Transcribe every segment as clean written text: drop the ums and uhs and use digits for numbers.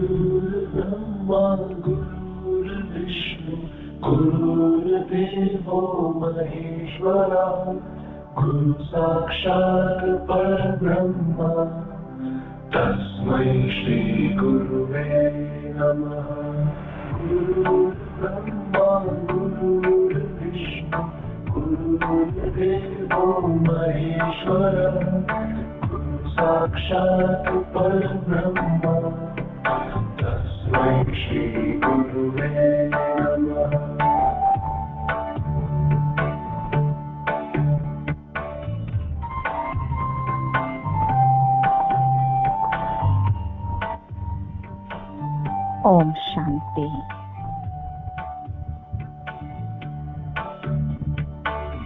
गुरुर्ब्रह्मा गुरुर्विष्णु गुरुर्देवो महेश्वरा गुरु साक्षात् परब्रह्म तस्मै श्री गुरुवे नमः। गुरुर्ब्रह्मा गुरुर्विष्णु गुरुर्देवो महेश्वरा गुरु साक्षात् परब्रह्म तस्मै श्री गुरुवे नमः। ओम शांति।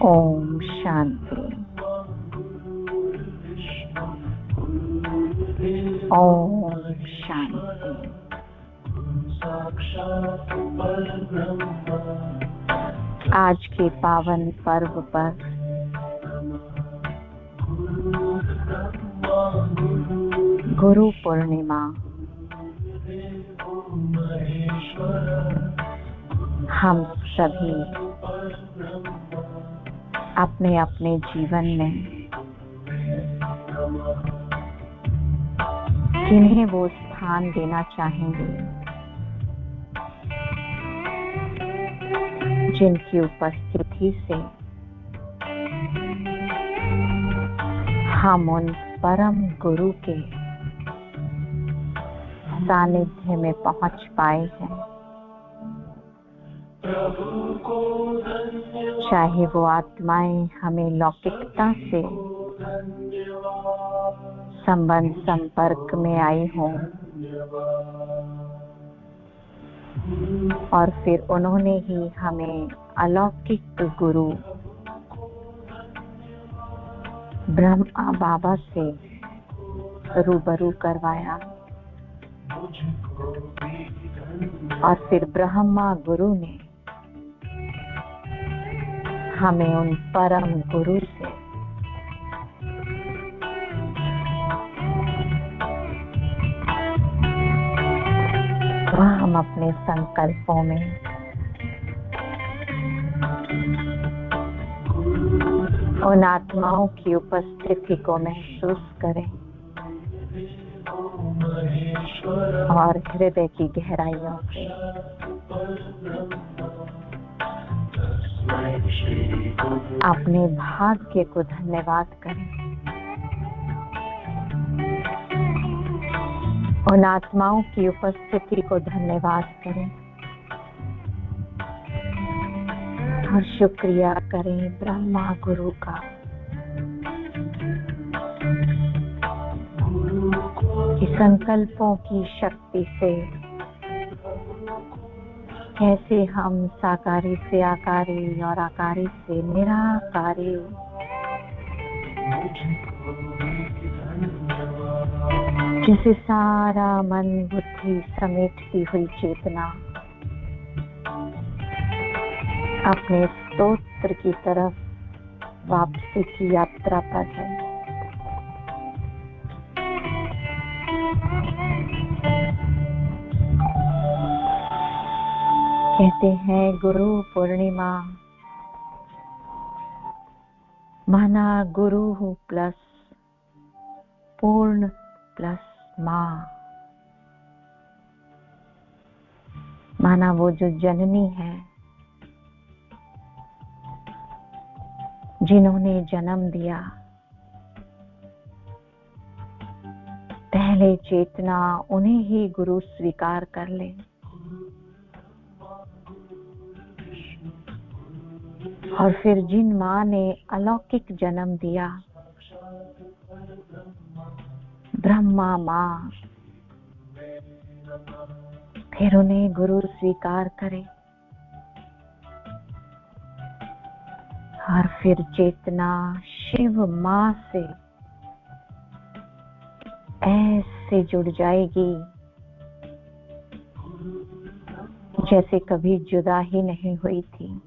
ओम शांति। ओम शांति। आज के पावन पर्व पर गुरु पूर्णिमा हम सभी अपने अपने जीवन में किन्हें वो स्थान देना चाहेंगे जिनकी उपस्थिति से हम उन परम गुरु के सानिध्य में पहुंच पाए हैं। चाहे वो आत्माएं हमें लौकिकता से संबंध संपर्क में आई हों और फिर उन्होंने ही हमें अलौकिक गुरु ब्रह्मा बाबा से रूबरू करवाया और फिर ब्रह्मा गुरु ने हमें उन परम गुरु से हम अपने संकल्पों में उन आत्माओं की उपस्थिति को महसूस करें और हृदय की गहराइयों से अपने भाग्य को धन्यवाद करें। उन आत्माओं की उपस्थिति को धन्यवाद करें और शुक्रिया करें ब्रह्मा गुरु का कि संकल्पों की शक्ति से कैसे हम साकारी से आकारी और आकारी से निराकारी जैसे सारा मन बुद्धि समेटती हुई चेतना अपने स्तोत्र की तरफ वापसी की यात्रा पर है। कहते हैं गुरु पूर्णिमा माना गुरु प्लस पूर्ण प्लस माँ, माना वो जो जननी है जिन्होंने जन्म दिया, पहले चेतना उन्हें ही गुरु स्वीकार कर ले और फिर जिन माँ ने अलौकिक जन्म दिया ब्रह्मा माँ, फिर उन्हें गुरु स्वीकार करे और फिर चेतना शिव माँ से ऐसे जुड़ जाएगी जैसे कभी जुदा ही नहीं हुई थी।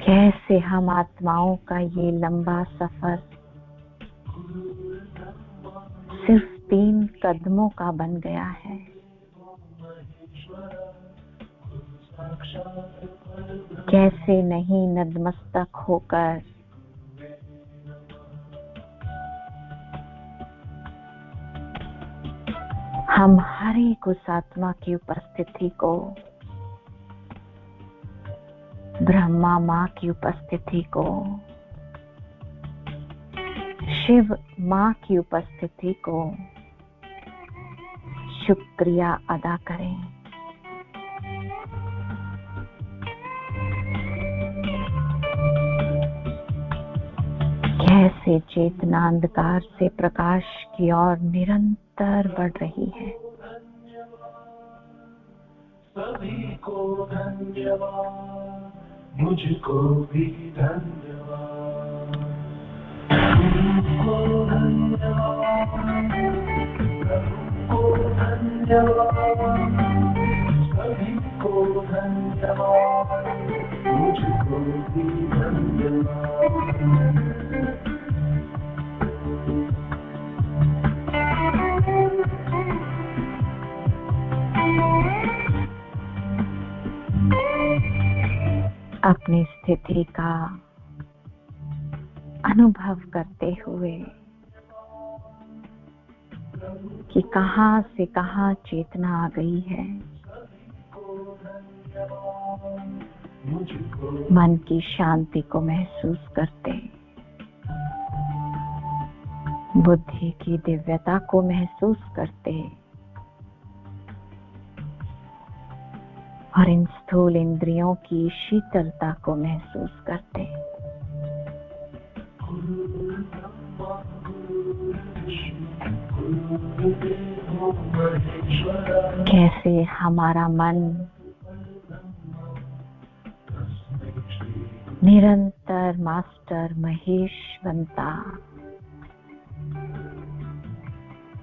कैसे हम आत्माओं का ये लंबा सफर सिर्फ 3 कदमों का बन गया है। कैसे नहीं नतमस्तक होकर हम हर एक उस आत्मा की उपस्थिति को, ब्रह्मा माँ की उपस्थिति को, शिव माँ की उपस्थिति को शुक्रिया अदा करें। कैसे चेतना अंधकार से प्रकाश की ओर निरंतर बढ़ रही है। सभी को धन्यवाद, मुझको भी धन्यवाद, तुमको धन्यवाद, प्रभु को धन्यवाद, सभी को धन्यवाद, मुझको भी धन्यवाद। अपनी स्थिति का अनुभव करते हुए कि कहां से कहां चेतना आ गई है, मन की शांति को महसूस करते, बुद्धि की दिव्यता को महसूस करते और इन स्थूल इंद्रियों की शीतलता को महसूस करते। कैसे हमारा मन निरंतर मास्टर महेश बनता,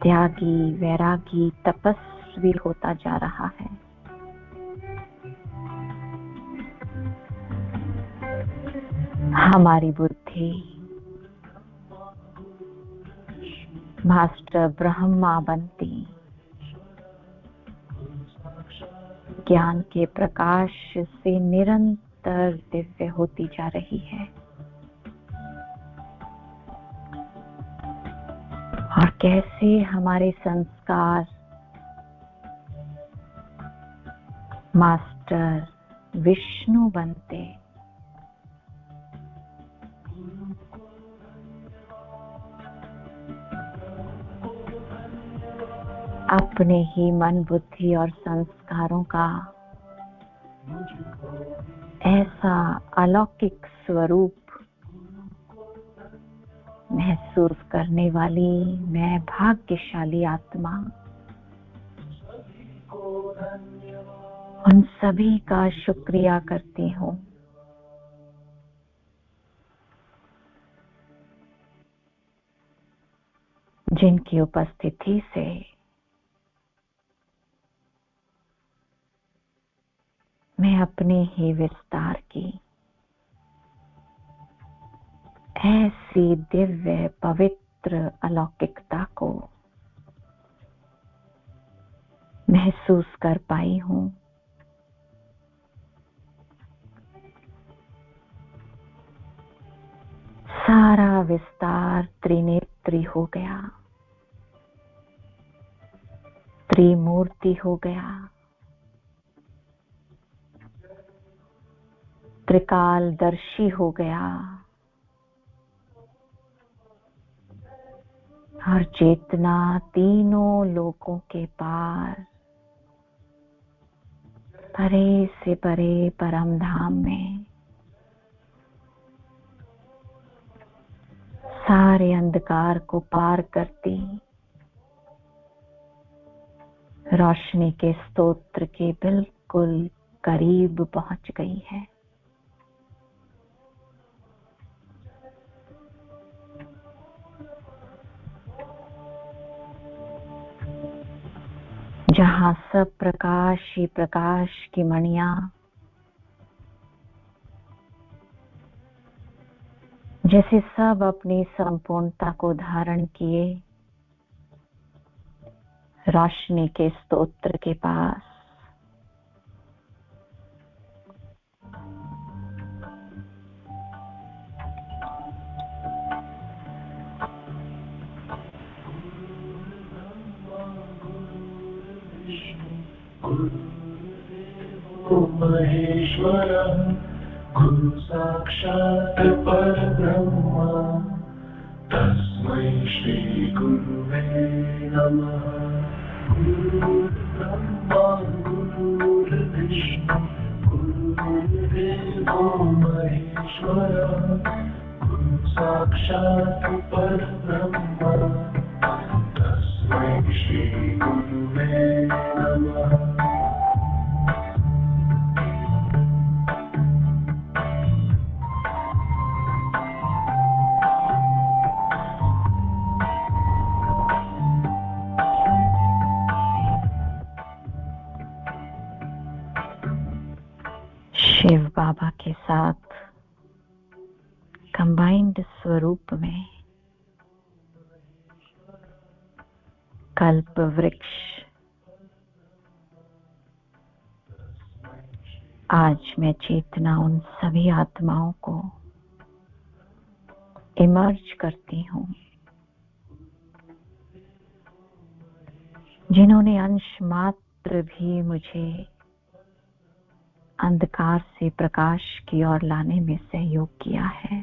त्यागी वैरागी तपस्वी होता जा रहा है। हमारी बुद्धि मास्टर ब्रह्मा बनती, ज्ञान के प्रकाश से निरंतर दिव्य होती जा रही है। और कैसे हमारे संस्कार मास्टर विष्णु बनते, अपने ही मन बुद्धि और संस्कारों का ऐसा अलौकिक स्वरूप महसूस करने वाली मैं भाग्यशाली आत्मा उन सभी का शुक्रिया करती हूँ जिनकी उपस्थिति से मैं अपने ही विस्तार की ऐसी दिव्य पवित्र अलौकिकता को महसूस कर पाई हूँ। सारा विस्तार त्रिनेत्री हो गया, त्रिमूर्ति हो गया, त्रिकालदर्शी हो गया और चेतना तीनों लोकों के पार परे से परे परम धाम में सारे अंधकार को पार करती रोशनी के स्तोत्र के बिल्कुल करीब पहुंच गई है। जहां सब प्रकाश ही प्रकाश की मणियां जैसे सब अपनी संपूर्णता को धारण किए रोशनी के स्तोत्र के पास, महेश्वरः गुरु साक्षात् परब्रह्म तस्मै श्री गुरुवे नमः। गुरुर्ब्रह्मा गुरुर्विष्णु गुरुर्देवो महेश्वरः गुरु साक्षात् परब्रह्म तस्मै श्री गुरुवे नमः। शिव बाबा के साथ कंबाइंड स्वरूप में कल्प वृक्ष आज मैं चेतना उन सभी आत्माओं को इमर्ज करती हूँ जिन्होंने अंश मात्र भी मुझे अंधकार से प्रकाश की ओर लाने में सहयोग किया है।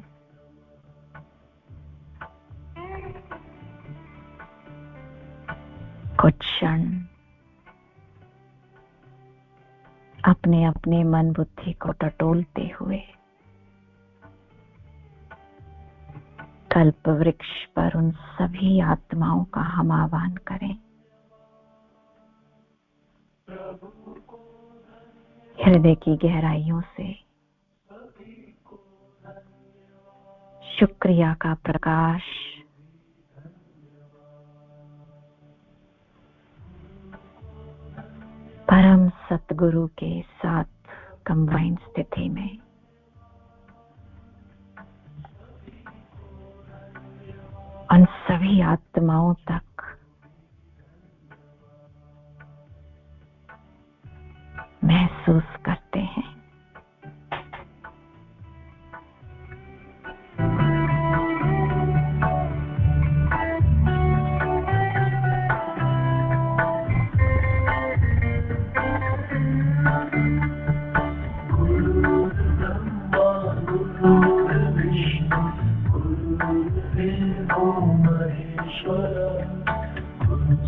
कुछ क्षण अपने अपने मन बुद्धि को टटोलते हुए कल्प वृक्ष पर उन सभी आत्माओं का हम आह्वान करें। हृदय की गहराइयों से शुक्रिया का प्रकाश परम सतगुरु के साथ कंबाइंड स्थिति में उन सभी आत्माओं तक महसूस करते हैं।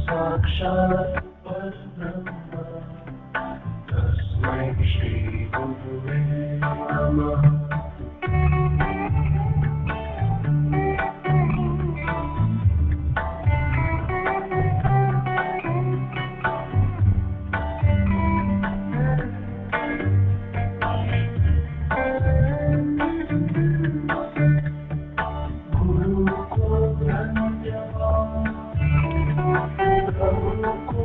साक्षात् परब्रह्म तस्मै श्री गुरुवे नमः। गुरु को धन्यवाद, प्रभु को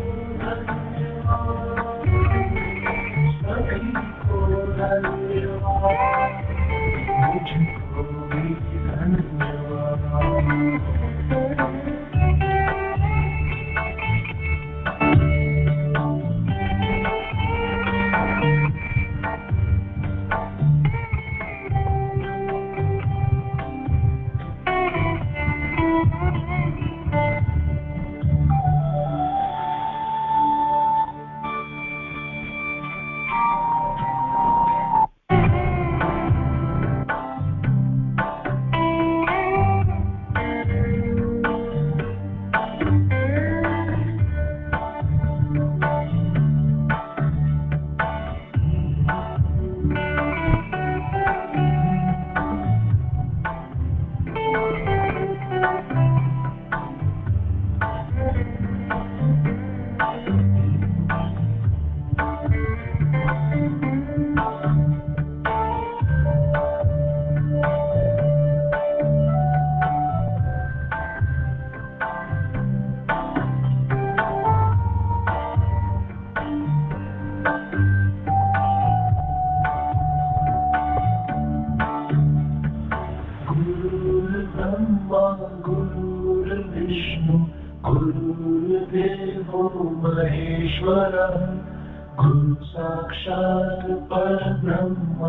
गुरुर्विष्णु गुरुर्देवो महेश्वरः गुरु साक्षात् परब्रह्म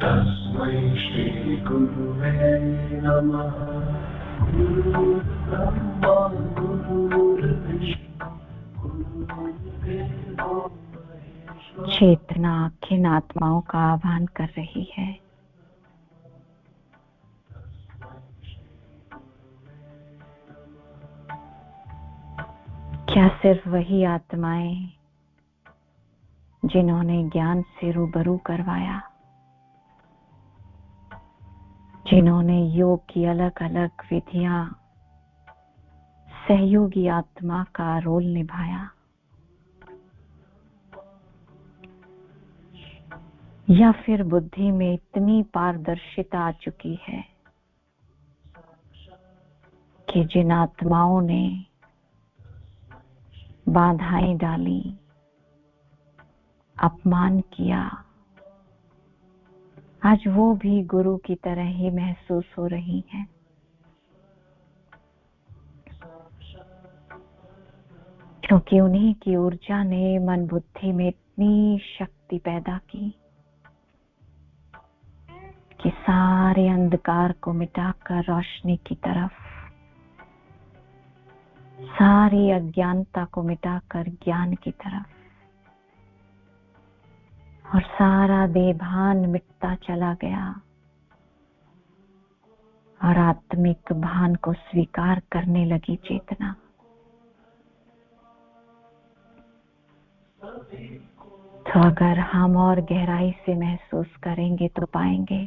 तस्मै श्री गुरुवे नमः। गुरुर्ब्रह्मा गुरुर्विष्णु गुरुर्देवो महेश्वरः। चेतना खिन आत्माओं का आह्वान कर रही है। क्या सिर्फ वही आत्माएं जिन्होंने ज्ञान से रूबरू करवाया, जिन्होंने योग की अलग अलग विधियां सहयोगी आत्मा का रोल निभाया, या फिर बुद्धि में इतनी पारदर्शिता आ चुकी है कि जिन आत्माओं ने बाधाएं डाली, अपमान किया, आज वो भी गुरु की तरह ही महसूस हो रही हैं। क्योंकि उन्हीं की ऊर्जा ने मन बुद्धि में इतनी शक्ति पैदा की कि सारे अंधकार को मिटाकर रोशनी की तरफ, सारी अज्ञानता को मिटाकर ज्ञान की तरफ, और सारा देभान मिटता चला गया और आत्मिक भान को स्वीकार करने लगी चेतना। तो अगर हम और गहराई से महसूस करेंगे तो पाएंगे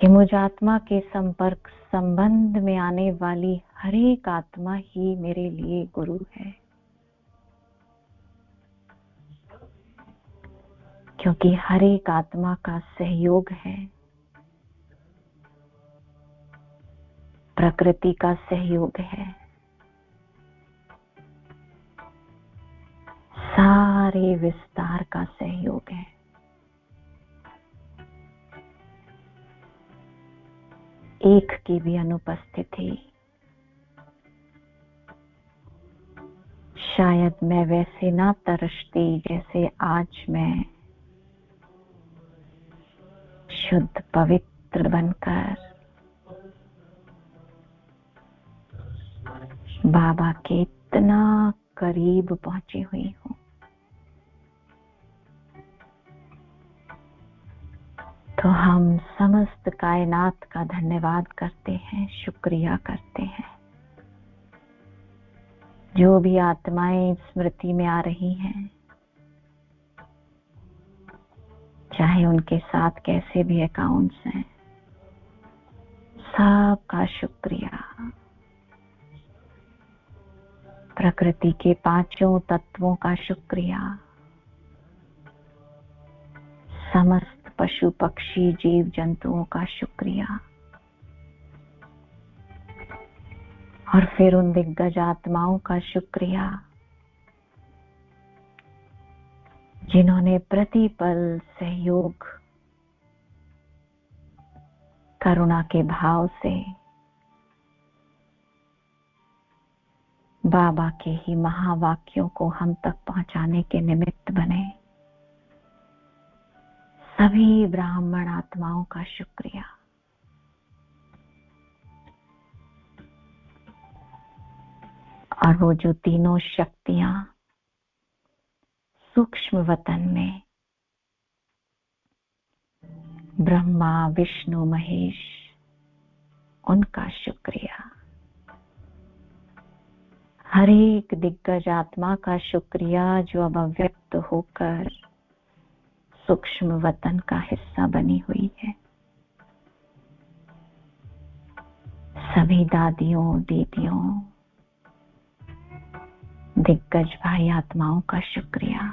कि मुझ आत्मा के संपर्क संबंध में आने वाली हर एक आत्मा ही मेरे लिए गुरु है, क्योंकि हर एक आत्मा का सहयोग है, प्रकृति का सहयोग है, सारे विस्तार का सहयोग है। एक की भी अनुपस्थिति शायद मैं वैसे ना तरसती जैसे आज मैं शुद्ध पवित्र बनकर बाबा के इतना करीब पहुंची हुई हूँ। तो हम समस्त कायनात का धन्यवाद करते हैं, शुक्रिया करते हैं। जो भी आत्माएं स्मृति में आ रही हैं, चाहे उनके साथ कैसे भी अकाउंट्स हैं, सबका शुक्रिया। प्रकृति के पांचों तत्वों का शुक्रिया, समस्त पशु पक्षी जीव जंतुओं का शुक्रिया, और फिर उन दिग्गज आत्माओं का शुक्रिया जिन्होंने प्रतिपल सहयोग करुणा के भाव से बाबा के ही महावाक्यों को हम तक पहुंचाने के निमित्त बने। सभी ब्राह्मण आत्माओं का शुक्रिया। और वो जो तीनों शक्तियां सूक्ष्म वतन में ब्रह्मा विष्णु महेश, उनका शुक्रिया। हर एक दिग्गज आत्मा का शुक्रिया जो अब अव्यक्त होकर सूक्ष्म वतन का हिस्सा बनी हुई है। सभी दादियों दीदियों दिग्गज भाई आत्माओं का शुक्रिया।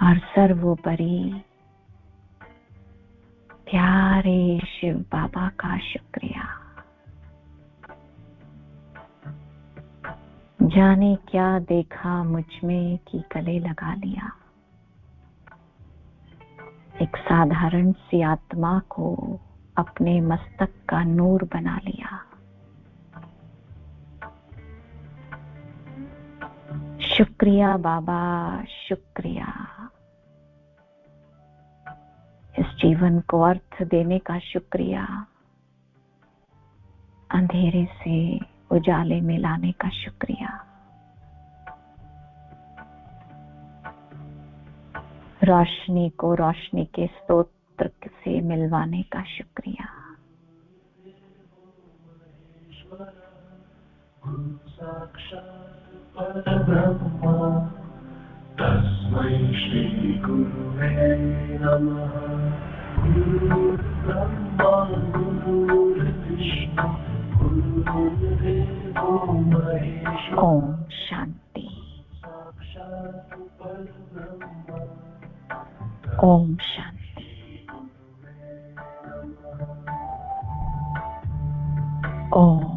और सर्वोपरि प्यारे शिव बाबा का शुक्रिया। जाने क्या देखा मुझ में कि गले लगा लिया। एक साधारण सी आत्मा को अपने मस्तक का नूर बना लिया। शुक्रिया बाबा, शुक्रिया। इस जीवन को अर्थ देने का शुक्रिया, अंधेरे से उजाले में लाने का शुक्रिया, रोशनी को रोशनी के स्तोत्र से मिलवाने का शुक्रिया। गुरु साक्षात् परब्रह्म तस्मै श्री गुरुवे नमः। गुरुर्ब्रह्मा गुरुर्विष्णु गुरुर्देवो महेश्वरः। ओम शांति। साक्षात् परब्रह्म ओम शांति। ओम